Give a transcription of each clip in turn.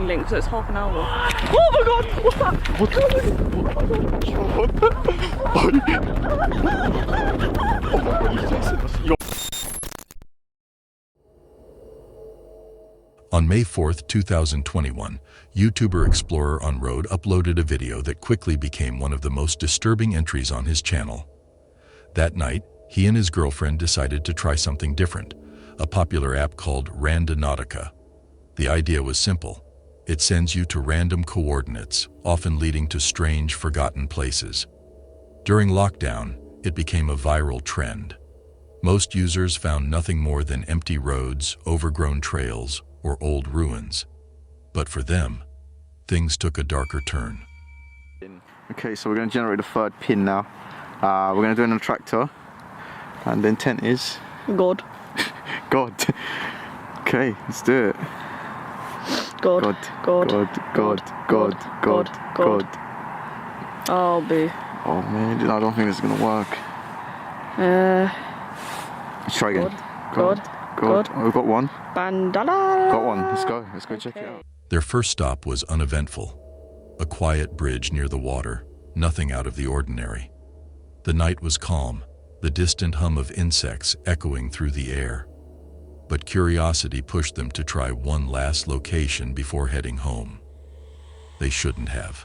walking link, so it's half an hour. Oh my god! What's that? On May 4th, 2021, YouTuber Explorer on Road uploaded a video that quickly became one of the most disturbing entries on his channel. That night, he and his girlfriend decided to try something different, a popular app called Randonautica. The idea was simple. It sends you to random coordinates, often leading to strange, forgotten places. During lockdown, it became a viral trend. Most users found nothing more than empty roads, overgrown trails, or old ruins. But for them, things took a darker turn. Okay, so we're going to generate a third pin now. We're going to do it on a tractor, and the intent is... God. God. Okay, let's do it. God. God. God. God. God. God. God. God. I'll be. Oh man, I don't think this is going to work. Let's try again. God. God. Oh, we've got one. Bandana. Got one. Let's go. Let's go check it out. Their first stop was uneventful. A quiet bridge near the water, nothing out of the ordinary. The night was calm, the distant hum of insects echoing through the air. But curiosity pushed them to try one last location before heading home. They shouldn't have.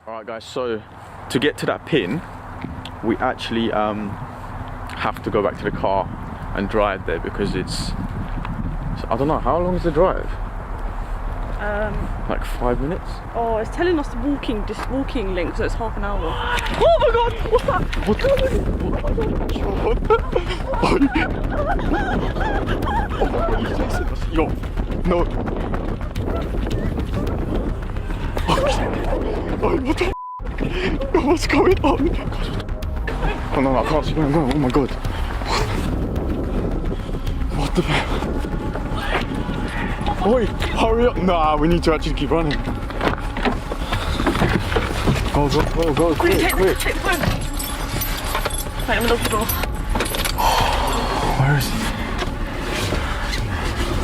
Alright guys, so to get to that pin, we actually have to go back to the car and drive there because it's... I don't know, how long is the drive? Like 5 minutes? Oh, it's telling us the walking link, so it's half an hour. Oh my god! What's that? What the... Yo, no. Oh, what the... Yo, what's going on? Oh no, I can't see where I'm going. Oh my god. What the... Oi, hurry up. Nah, we need to actually keep running. Go, go, go, go, quick, quick. Take the phone. Wait, I'm gonna lock the door. Where is he? I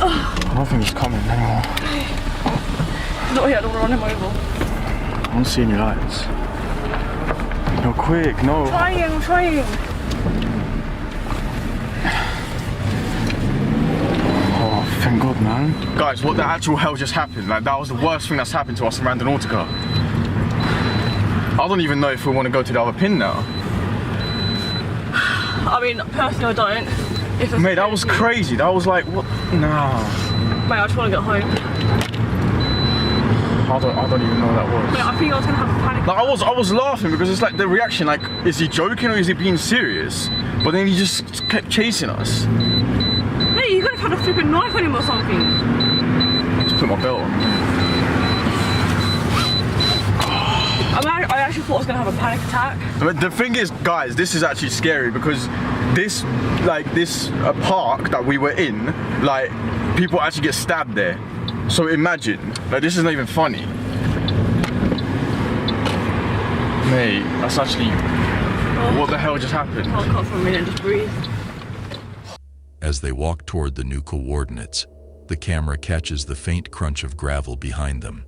don't think he's coming anymore. He's not here, I don't want to run him over. I don't see any lights. No, quick, no. I'm trying. Oh, thank God, man. Guys, what the actual hell just happened? Like, that was the worst thing that's happened to us in Randonautica. I don't even know if we want to go to the other pin now. I mean, personally, I don't. Mate, that was crazy. That was like, what? No. Mate, I just want to get home. I don't even know what that was. Mate, I think I was going to have a panic. Like, I was laughing because it's like the reaction, like, is he joking or is he being serious? But then he just kept chasing us. Mate, you could have had a flipping knife on him or something. Just put my belt on. I actually thought I was going to have a panic attack. But the thing is, guys, this is actually scary because this park that we were in, like, people actually get stabbed there. So imagine, like, this is not even funny. Mate, that's actually, what the hell just happened? I'll cut for a minute and just breathe. As they walk toward the new coordinates, the camera catches the faint crunch of gravel behind them.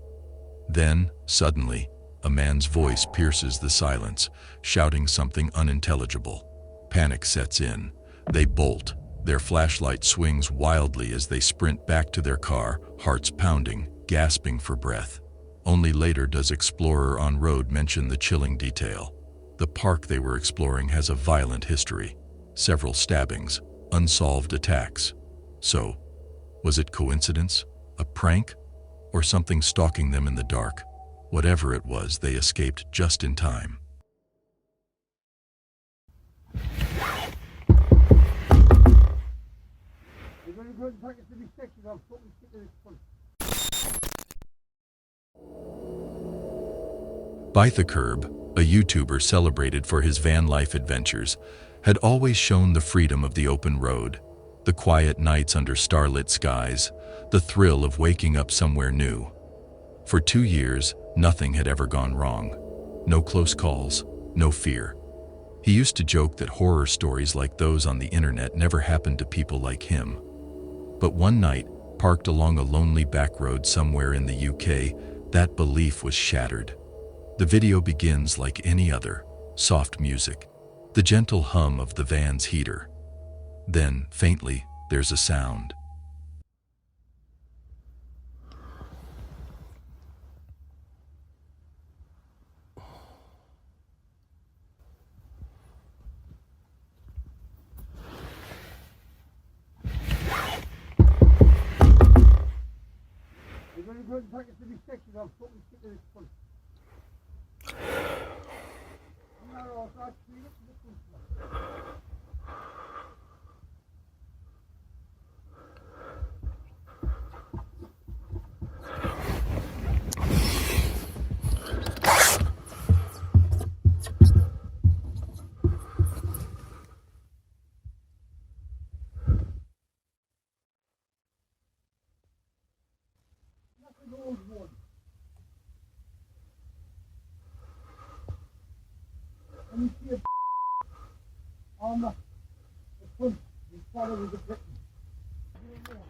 Then, suddenly, a man's voice pierces the silence, shouting something unintelligible. Panic sets in. They bolt. Their flashlight swings wildly as they sprint back to their car, hearts pounding, gasping for breath. Only later does Explorer on Road mention the chilling detail. The park they were exploring has a violent history. Several stabbings, unsolved attacks. So, was it coincidence, a prank, or something stalking them in the dark? Whatever it was, they escaped just in time. By the Curb, a YouTuber celebrated for his van life adventures, had always shown the freedom of the open road, the quiet nights under starlit skies, the thrill of waking up somewhere new. For 2 years, nothing had ever gone wrong. No close calls, no fear. He used to joke that horror stories like those on the internet never happened to people like him. But one night, parked along a lonely back road somewhere in the UK, that belief was shattered. The video begins like any other, soft music, the gentle hum of the van's heater. Then, faintly, there's a sound.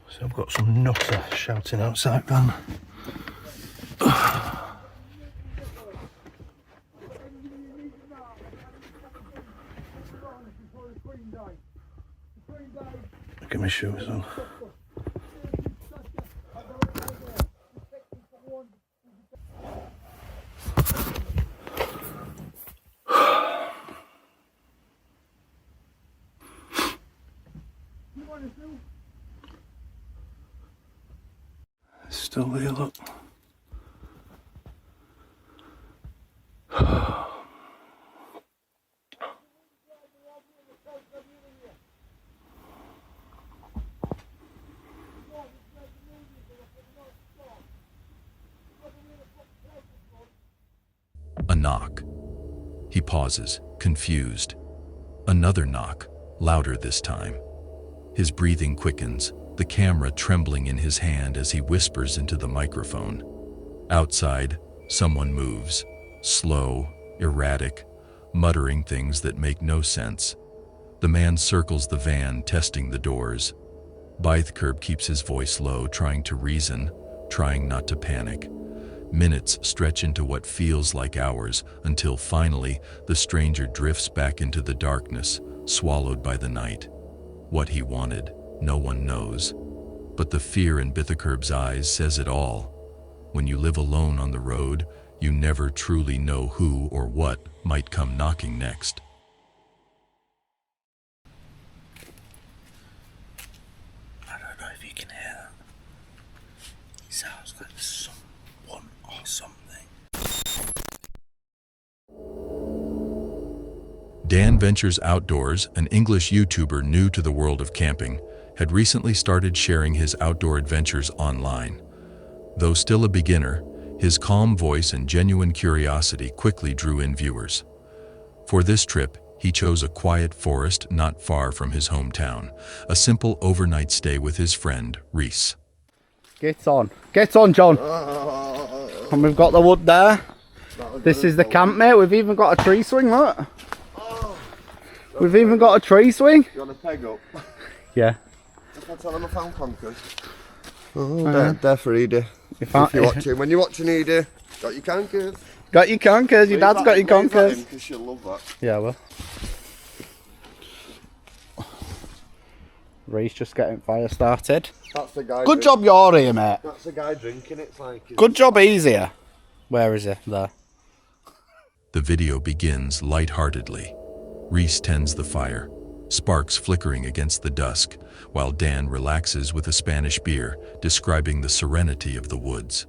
So I've got some nutter shouting outside van. Get my shoes on. It's still there, look. A knock. He pauses, confused. Another knock, louder this time. His breathing quickens, the camera trembling in his hand as he whispers into the microphone. Outside, someone moves, slow, erratic, muttering things that make no sense. The man circles the van, testing the doors. Bythkerb keeps his voice low, trying to reason, trying not to panic. Minutes stretch into what feels like hours, until finally the stranger drifts back into the darkness, swallowed by the night. What he wanted, no one knows. But the fear in Bythkerb's eyes says it all. When you live alone on the road, you never truly know who or what might come knocking next. I don't know if you can hear that. It sounds like someone or something. Dan Ventures Outdoors, an English YouTuber new to the world of camping, had recently started sharing his outdoor adventures online. Though still a beginner, his calm voice and genuine curiosity quickly drew in viewers. For this trip, he chose a quiet forest not far from his hometown, a simple overnight stay with his friend, Rhys. Get on, John. And we've got the wood there. This is the camp, mate. We've even got a tree swing, look. We've even got a tree swing. You want a peg up? Yeah. If I tell them I found conkers. Oh, they're for Edie. If you're watching, when you're watching Edie, got your conkers. Got your conkers, your dad's got your conkers. Because she'll love that. Yeah, well. Ray's just getting fire started. That's the guy. Good job you're here, mate. That's the guy drinking, it's like... Good job he's here. Where is he? There. The video begins lightheartedly. Rhys tends the fire, sparks flickering against the dusk, while Dan relaxes with a Spanish beer, describing the serenity of the woods.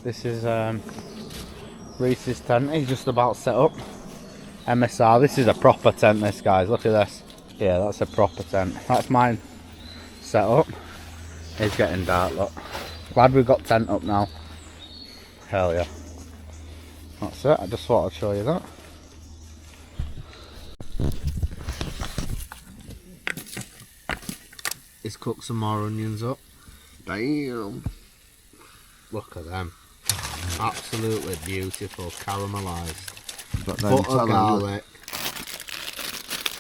This is Rhys's tent. He's just about set up. MSR. This is a proper tent, this, guys. Look at this. Yeah, that's a proper tent. That's mine set up. It's getting dark, look. Glad we've got tent up now. Hell yeah. That's it. I just thought I'd show you that. He's cooked some more onions up. Damn. Look at them. Absolutely beautiful, caramelised. But then Butter, garlic.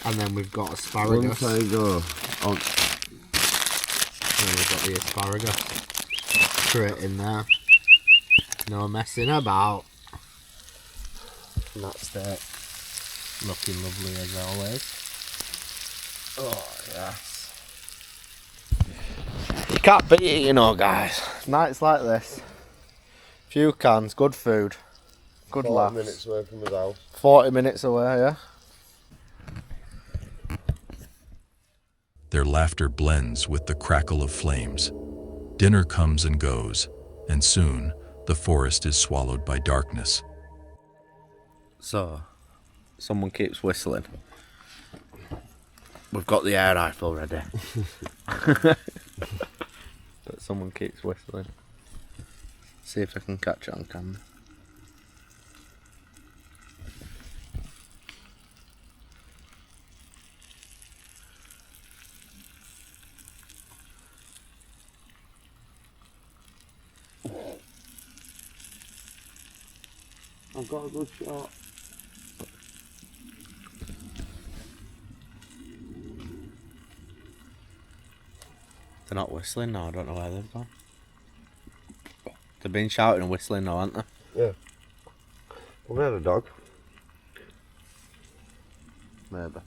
And then we've got asparagus. Once I go on... And we've got the asparagus straight in there. No messing about. And that's it. Looking lovely as always. Oh, yes. You can't beat it, you know, guys. Nights like this. Few cans, good food. Good 40 laughs. minutes away from his house. 40 minutes away, yeah. Their laughter blends with the crackle of flames. Dinner comes and goes, and soon the forest is swallowed by darkness. So, someone keeps whistling. We've got the air rifle ready. But someone keeps whistling. See if I can catch it on camera. I've got a good shot. They're not whistling now, I don't know where they've gone. They've been shouting and whistling now, haven't they? Yeah. Well, we had a dog. Maybe.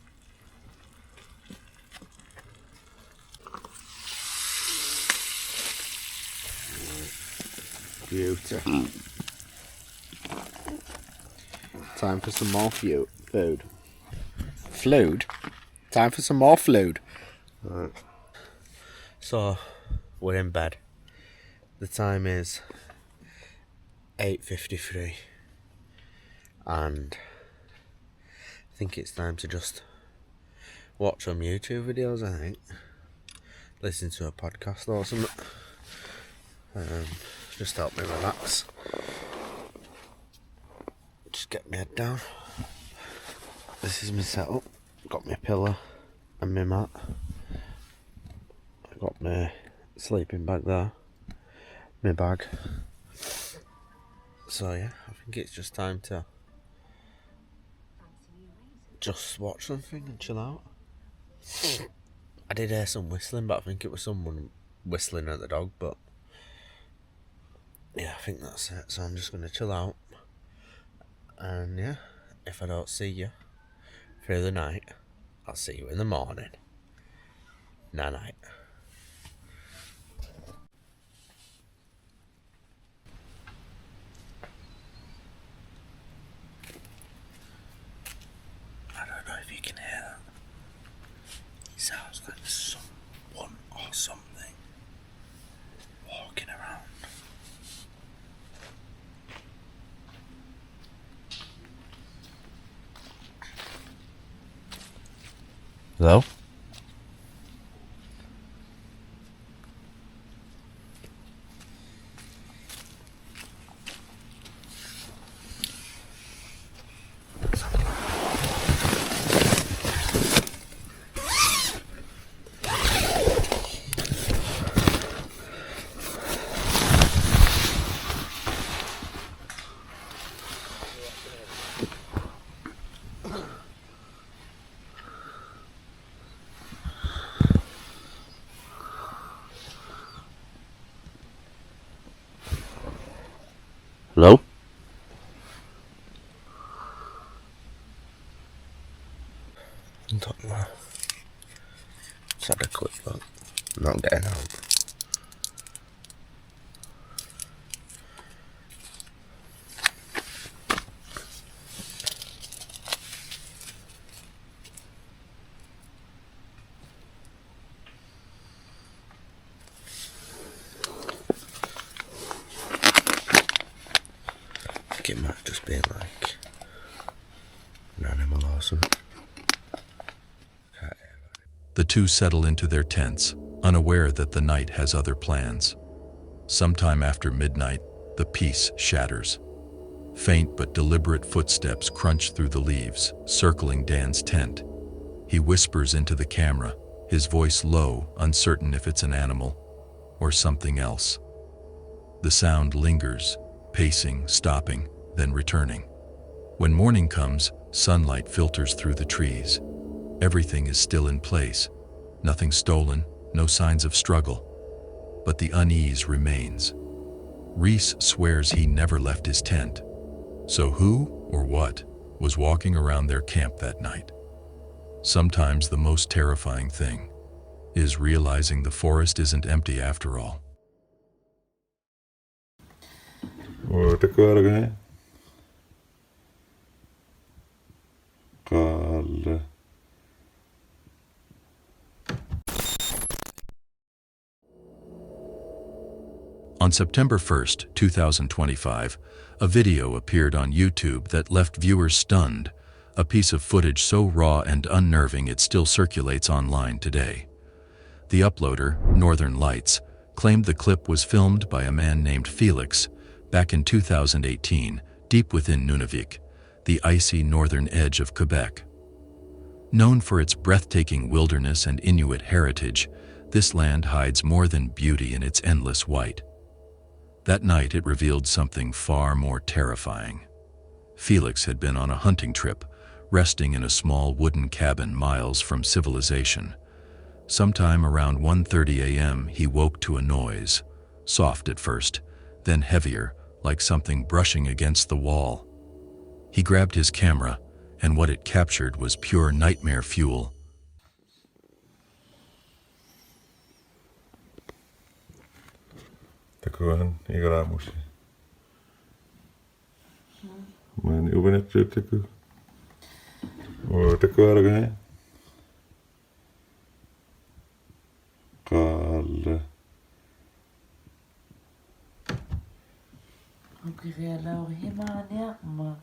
Beauty. Time for some more food. Flood? Time for some more flood. Right. So, we're in bed. The time is 8:53. And I think it's time to just watch some YouTube videos, I think. Listen to a podcast or something. Just help me relax. Just get my head down. This is my setup. Got my pillow and my mat. I got my sleeping bag there. My bag. So yeah, I think it's just time to just watch something and chill out. I did hear some whistling, but I think it was someone whistling at the dog, but yeah, I think that's it. So I'm just going to chill out. And yeah, if I don't see you through the night, I'll see you in the morning. Night. I don't know if you can hear that. It sounds like someone or something walking around. Hello? Hello? I don't know. Just had a quick look. Not getting out. I think it might just be like an animal or something. The two settle into their tents, unaware that the night has other plans. Sometime after midnight, the peace shatters. Faint but deliberate footsteps crunch through the leaves, circling Dan's tent. He whispers into the camera, his voice low, uncertain if it's an animal or something else. The sound lingers, pacing, stopping, then returning. When morning comes, sunlight filters through the trees. Everything is still in place. Nothing stolen, no signs of struggle, but the unease remains. Reese swears he never left his tent. So who or what was walking around their camp that night? Sometimes the most terrifying thing is realizing the forest isn't empty after all. On September 1st, 2025, a video appeared on YouTube that left viewers stunned, a piece of footage so raw and unnerving it still circulates online today. The uploader, Northern Lights, claimed the clip was filmed by a man named Felix back in 2018, deep within Nunavik, the icy northern edge of Quebec. Known for its breathtaking wilderness and Inuit heritage, this land hides more than beauty in its endless white. That night it revealed something far more terrifying. Felix had been on a hunting trip, resting in a small wooden cabin miles from civilization. Sometime around 1:30 a.m. he woke to a noise, soft at first, then heavier, like something brushing against the wall. He grabbed his camera, and what it captured was pure nightmare fuel. Tekohan igaramusi. Man ubenet teku. O tekoarga. Kal. Onkel Laura Himania, maar.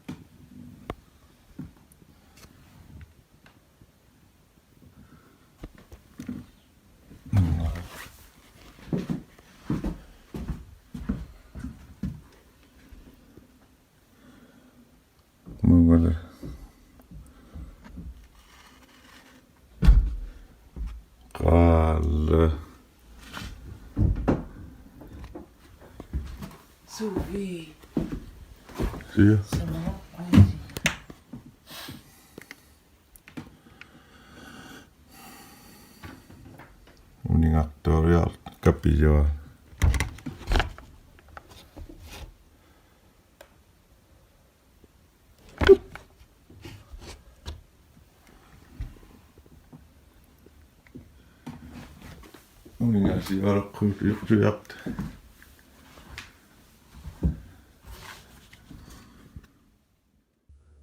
Mungkin. Kal. Sophie. Zie je? Uning aktorial kapillo. Uning asiar kuyukt.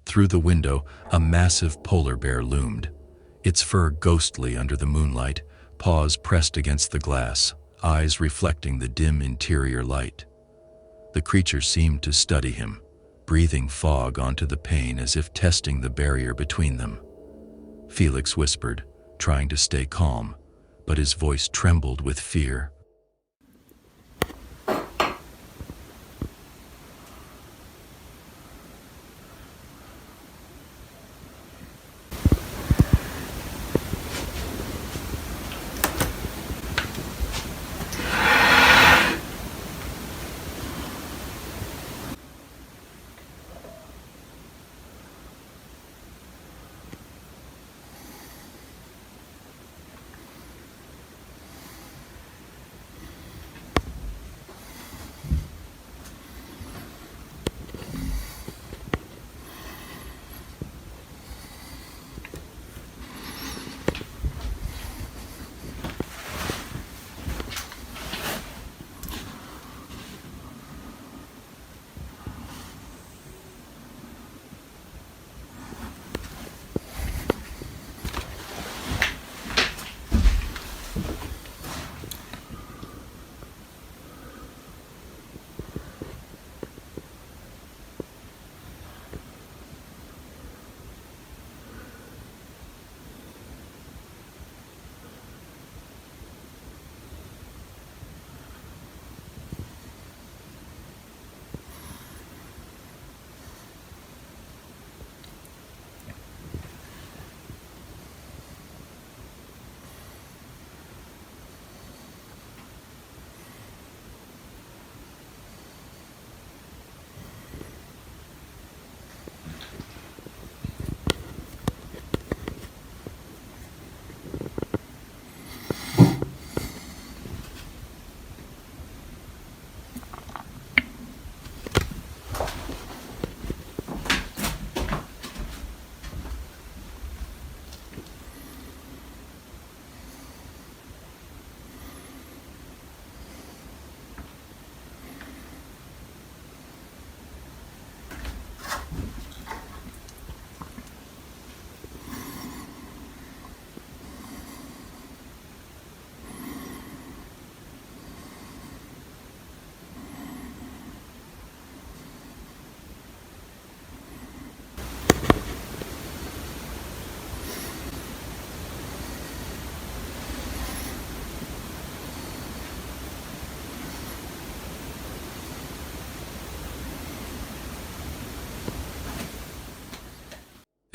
Through the window, a massive polar bear loomed, its fur ghostly under the moonlight, paws pressed against the glass, eyes reflecting the dim interior light. The creature seemed to study him, breathing fog onto the pane as if testing the barrier between them. Felix whispered, trying to stay calm, but his voice trembled with fear.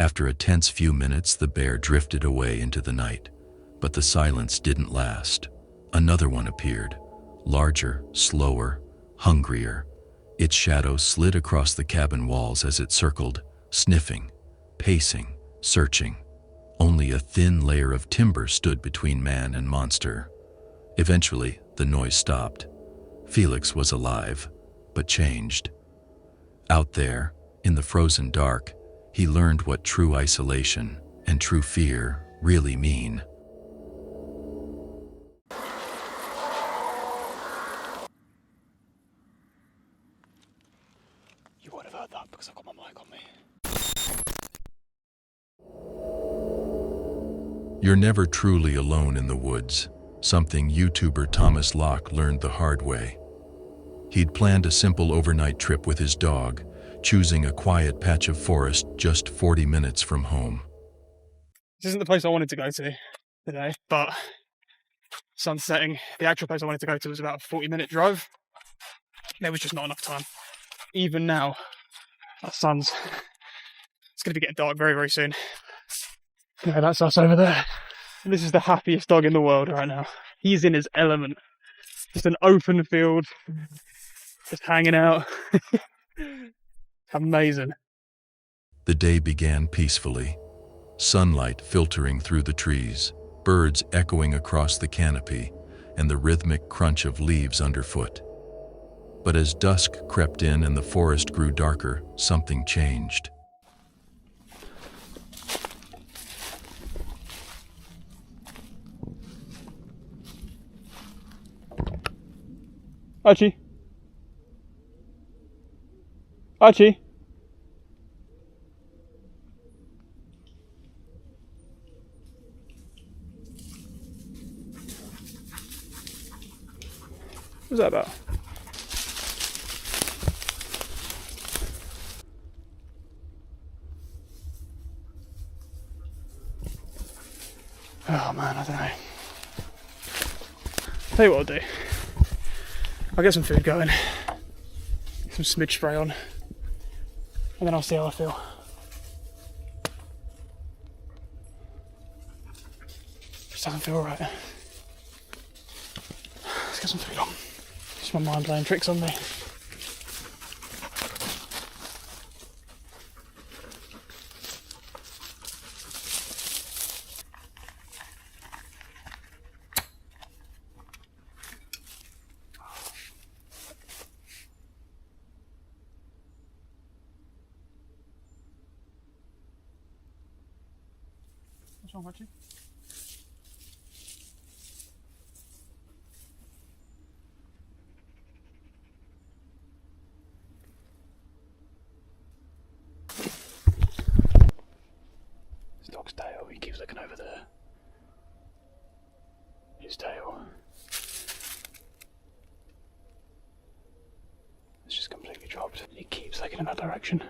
After a tense few minutes, the bear drifted away into the night, but the silence didn't last. Another one appeared, larger, slower, hungrier. Its shadow slid across the cabin walls as it circled, sniffing, pacing, searching. Only a thin layer of timber stood between man and monster. Eventually, the noise stopped. Felix was alive, but changed. Out there, in the frozen dark, he learned what true isolation and true fear really mean. You won't have heard that because I've got my mic on me. You're never truly alone in the woods, something YouTuber Thomas Locke learned the hard way. He'd planned a simple overnight trip with his dog, choosing a quiet patch of forest just 40 minutes from home. This isn't the place I wanted to go to today, but sun's setting. The actual place I wanted to go to was about a 40-minute drive. There was just not enough time. Even now, it's going to be getting dark very, very soon. Yeah, that's us over there. And this is the happiest dog in the world right now. He's in his element. Just an open field, just hanging out. Amazing. The day began peacefully, sunlight filtering through the trees, birds echoing across the canopy, and the rhythmic crunch of leaves underfoot. But as dusk crept in and the forest grew darker, something changed. Archie. Archie. What's that about? Oh man, I don't know. Tell you what I'll do. I'll get some food going, some smidge spray on, and then I'll see how I feel. Just doesn't feel right. Let's get some food on. Just my mind playing tricks on me. What's wrong, Archie? This dog's tail, he keeps looking over there. His tail. It's just completely dropped. He keeps looking in that direction.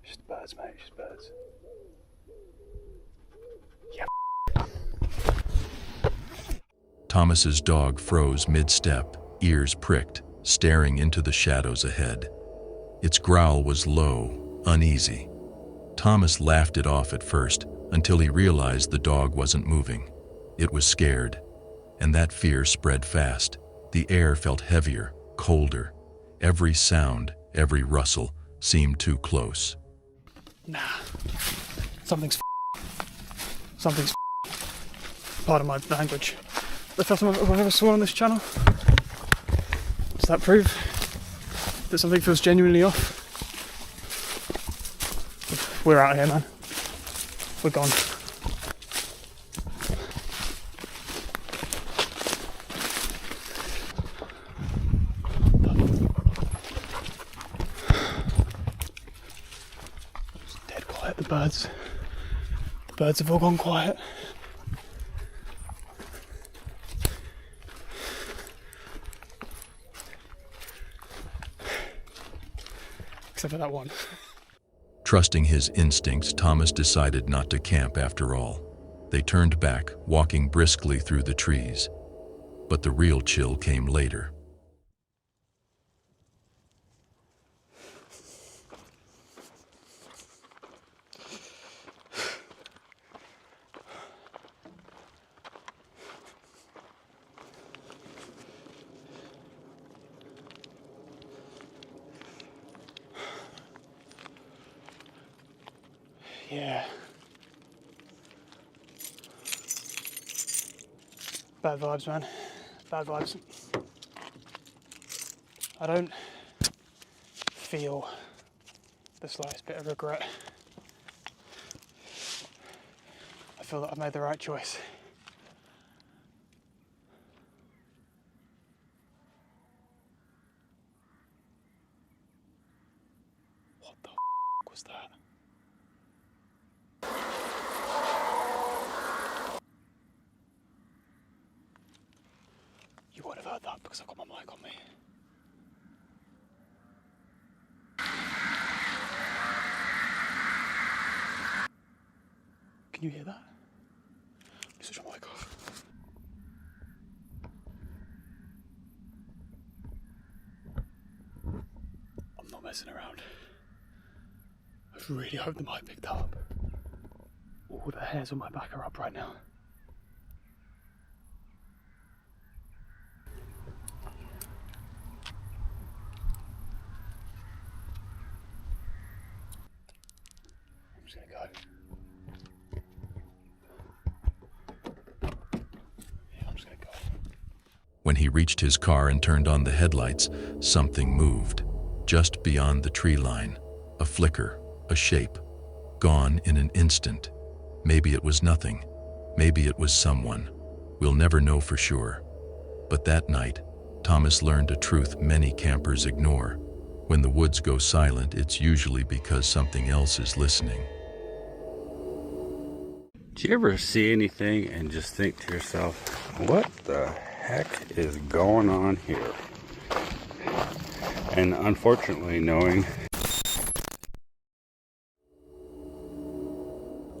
Just birds, mate, just birds. Yeah. Thomas's dog froze mid-step, ears pricked, staring into the shadows ahead. Its growl was low, uneasy. Thomas laughed it off at first until he realized the dog wasn't moving. It was scared, and that fear spread fast. The air felt heavier, colder. Every sound, every rustle seemed too close. Nah. Something's pardon my language. The first time I've ever sworn on this channel. Does that prove that something feels genuinely off? We're out of here, man. We're gone. It's dead quiet, the Birds have all gone quiet. Except for that one. Trusting his instincts, Thomas decided not to camp after all. They turned back, walking briskly through the trees. But the real chill came later. Yeah. Bad vibes, man. Bad vibes. I don't feel the slightest bit of regret. I feel that I've made the right choice. What the was that? You would have heard that because I've got my mic on me. Can you hear that? Switch my mic off. I'm not messing around. I really hope the mic picked up. All the hairs on my back are up right now. I'm just gonna go. Yeah, I'm just gonna go. When he reached his car and turned on the headlights, something moved. Just beyond the tree line, a flicker, a shape, gone in an instant. Maybe it was nothing. Maybe it was someone. We'll never know for sure. But that night, Thomas learned a truth many campers ignore. When the woods go silent, it's usually because something else is listening. Do you ever see anything and just think to yourself, what the heck is going on here? And unfortunately, knowing.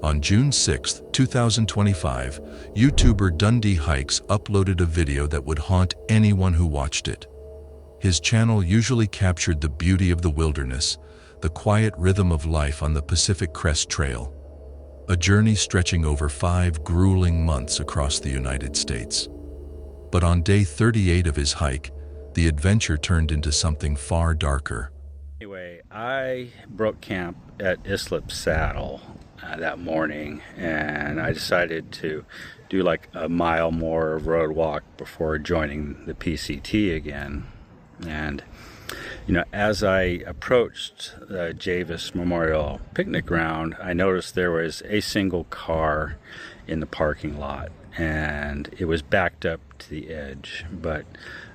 On June 6, 2025, YouTuber Dundee Hikes uploaded a video that would haunt anyone who watched it. His channel usually captured the beauty of the wilderness, the quiet rhythm of life on the Pacific Crest Trail, a journey stretching over 5 grueling months across the United States. But on day 38 of his hike, the adventure turned into something far darker. Anyway, I broke camp at Islip Saddle that morning, and I decided to do like a mile more of road walk before joining the PCT again. And you know, as I approached the Javis Memorial Picnic Ground, I noticed there was a single car in the parking lot, and it was backed up to the edge. But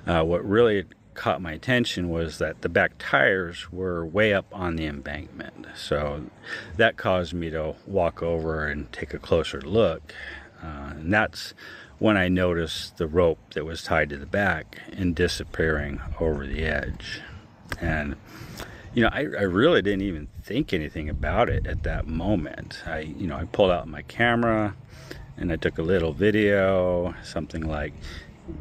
what really caught my attention was that the back tires were way up on the embankment. So that caused me to walk over and take a closer look. And that's when I noticed the rope that was tied to the back and disappearing over the edge. And you know, I really didn't even think anything about it at that moment. I pulled out my camera and I took a little video, something like,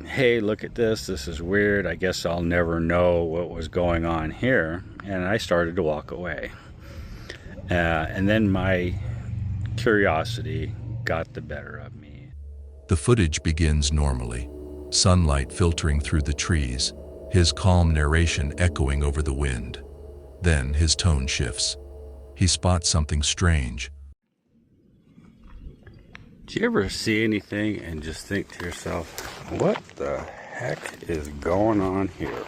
hey, look at this is weird, I guess I'll never know what was going on here. And I started to walk away. And then my curiosity got the better of me. The footage begins normally, sunlight filtering through the trees, his calm narration echoing over the wind. Then his tone shifts. He spots something strange. Do you ever see anything and just think to yourself, what the heck is going on here?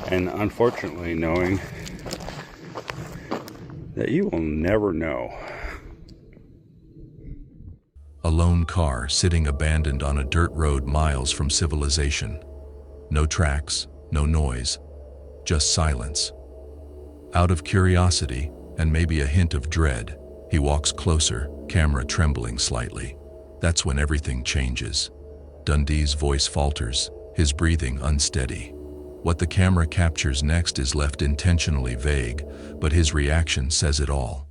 And unfortunately, knowing that you will never know. A lone car sitting abandoned on a dirt road miles from civilization. No tracks, no noise, just silence. Out of curiosity, and maybe a hint of dread, He walks closer, camera trembling slightly. That's when everything changes. Dundee's voice falters, his breathing unsteady. What the camera captures next is left intentionally vague, but his reaction says it all.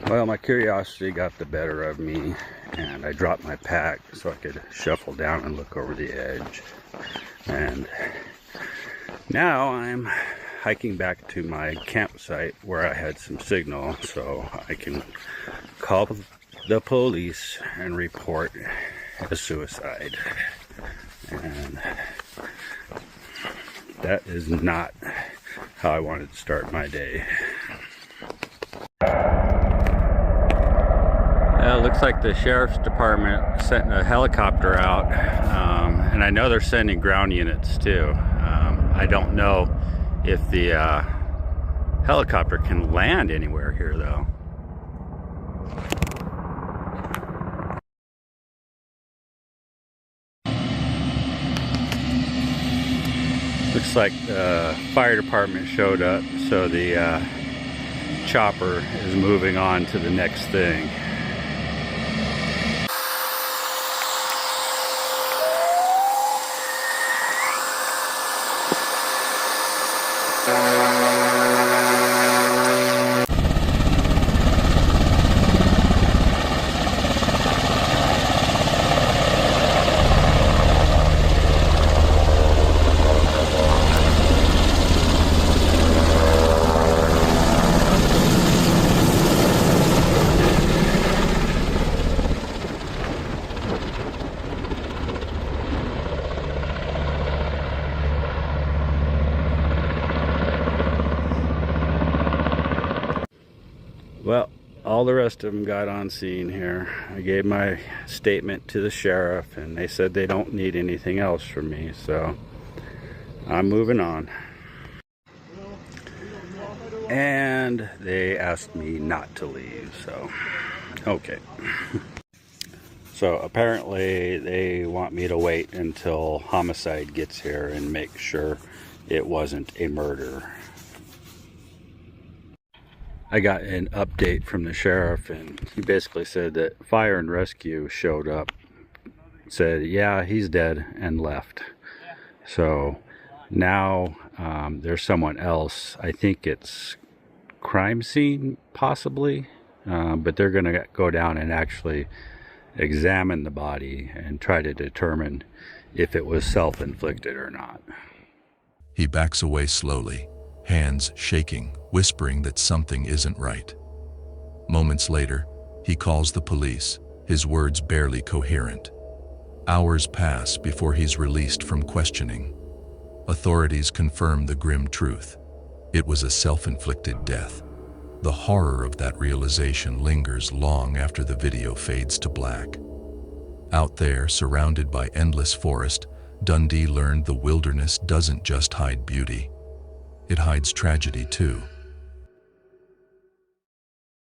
Well, my curiosity got the better of me, and I dropped my pack so I could shuffle down and look over the edge. And now I'm hiking back to my campsite where I had some signal so I can call the police and report a suicide. And that is not how I wanted to start my day. It looks like the sheriff's department sent a helicopter out, and I know they're sending ground units too. I don't know if the helicopter can land anywhere here though. Looks like the fire department showed up, so the chopper is moving on to the next thing. Well, all the rest of them got on scene here. I gave my statement to the sheriff and they said they don't need anything else from me, so I'm moving on. And they asked me not to leave, so okay. So apparently they want me to wait until homicide gets here and make sure it wasn't a murder. I got an update from the sheriff and he basically said that fire and rescue showed up, said yeah, he's dead, and left. So now there's someone else. I think it's crime scene possibly, but they're gonna go down and actually examine the body and try to determine if it was self-inflicted or not. He backs away slowly, hands shaking, whispering that something isn't right. Moments later, he calls the police, his words barely coherent. Hours pass before he's released from questioning. Authorities confirm the grim truth. It was a self-inflicted death. The horror of that realization lingers long after the video fades to black. Out there, surrounded by endless forest, Dundee learned the wilderness doesn't just hide beauty. It hides tragedy too.